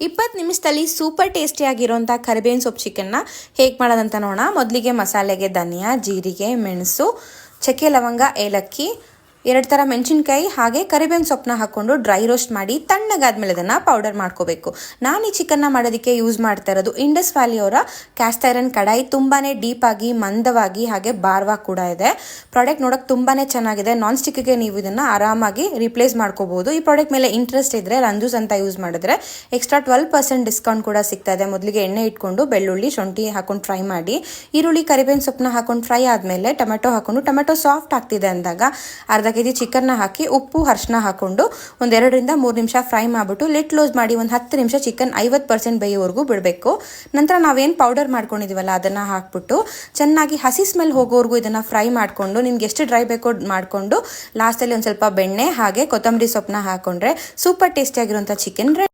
20 ನಿಮಿಷದಲ್ಲಿ ಸೂಪರ್ ಟೇಸ್ಟಿಯಾಗಿರೋಂಥ ಕರಿಬೇವಿನ ಸೊಪ್ಪು ಚಿಕನ್ನ ಹೇಗೆ ಮಾಡೋದಂತ ನೋಡೋಣ. ಮೊದಲಿಗೆ ಮಸಾಲೆಗೆ ಧನಿಯಾ, ಜೀರಿಗೆ, ಮೆಣಸು, ಚಕ್ಕೆ, ಲವಂಗ, ಏಲಕ್ಕಿ, 2 ಥರ ಮೆಣಸಿನ್ಕಾಯಿ ಹಾಗೆ ಕರಿಬೇವಿನ ಸೊಪ್ಪನ್ನ ಹಾಕ್ಕೊಂಡು ಡ್ರೈ ರೋಸ್ಟ್ ಮಾಡಿ ತಣ್ಣಗಾದ್ಮೇಲೆ ಅದನ್ನು ಪೌಡರ್ ಮಾಡ್ಕೋಬೇಕು. ನಾನು ಈ ಚಿಕನ್ನ ಮಾಡೋದಕ್ಕೆ ಯೂಸ್ ಮಾಡ್ತಾ ಇರೋದು ಇಂಡಸ್ ವ್ಯಾಲಿ ಅವರ ಕ್ಯಾಸ್ಟ್ ಐರನ್ ಕಡಾಯಿ. ತುಂಬಾ ಡೀಪಾಗಿ, ಮಂದವಾಗಿ ಹಾಗೆ ಭಾರವಾಗಿ ಕೂಡ ಇದೆ. ಪ್ರಾಡಕ್ಟ್ ನೋಡೋಕೆ ತುಂಬಾ ಚೆನ್ನಾಗಿದೆ. ನಾನ್ ಸ್ಟಿಕ್ಗೆ ನೀವು ಇದನ್ನು ಆರಾಮಾಗಿ ರಿಪ್ಲೇಸ್ ಮಾಡ್ಕೋಬಹುದು. ಈ ಪ್ರಾಡಕ್ಟ್ ಮೇಲೆ ಇಂಟ್ರೆಸ್ಟ್ ಇದ್ದರೆ ರಂಜೂಸ್ ಅಂತ ಯೂಸ್ ಮಾಡಿದ್ರೆ ಎಕ್ಸ್ಟ್ರಾ 12% ಡಿಸ್ಕೌಂಟ್ ಕೂಡ ಸಿಗ್ತಾ ಇದೆ. ಮೊದಲಿಗೆ ಎಣ್ಣೆ ಇಟ್ಕೊಂಡು ಬೆಳ್ಳುಳ್ಳಿ, ಶುಂಠಿ ಹಾಕೊಂಡು ಫ್ರೈ ಮಾಡಿ, ಈರುಳ್ಳಿ, ಕರಿಬೇವಿನ ಸೊಪ್ಪನ್ನ ಹಾಕೊಂಡು ಫ್ರೈ ಆದಮೇಲೆ ಟೊಮೆಟೊ ಹಾಕೊಂಡು, ಟೊಮೆಟೊ ಸಾಫ್ಟ್ ಆಗ್ತಿದೆ ಅಂದಾಗ ಅರ್ಧ ಕೆಜಿ ಚಿಕನ್ನ ಹಾಕಿ ಉಪ್ಪು, ಅರಿಶಿನ ಹಾಕೊಂಡು ಒಂದು 2 ರಿಂದ 3 ನಿಮಿಷ ಫ್ರೈ ಮಾಡಿಬಿಟ್ಟು ಲಿಡ್ ಕ್ಲೋಸ್ ಮಾಡಿ ಒಂದು 10 ನಿಮಿಷ ಚಿಕನ್ 50% ಬೇಯೋವರೆಗೂ ಬಿಡಬೇಕು. ನಂತರ ನಾವೇನು ಪೌಡರ್ ಮಾಡ್ಕೊಂಡಿದ್ದೀವಲ್ಲ ಅದನ್ನು ಹಾಕ್ಬಿಟ್ಟು ಚೆನ್ನಾಗಿ ಹಸಿ ಸ್ಮೆಲ್ ಹೋಗೋವರೆಗೂ ಇದನ್ನು ಫ್ರೈ ಮಾಡಿಕೊಂಡು, ನಿಮ್ಗೆ ಎಷ್ಟು ಡ್ರೈ ಬೇಕೋ ಮಾಡಿಕೊಂಡು ಲಾಸ್ಟಲ್ಲಿ ಒಂದು ಸ್ವಲ್ಪ ಬೆಣ್ಣೆ ಹಾಗೆ ಕೊತ್ತಂಬರಿ ಸೊಪ್ಪನ್ನ ಹಾಕೊಂಡ್ರೆ ಸೂಪರ್ ಟೇಸ್ಟಿಯಾಗಿರುವಂಥ ಚಿಕನ್ ರೆಡಿ.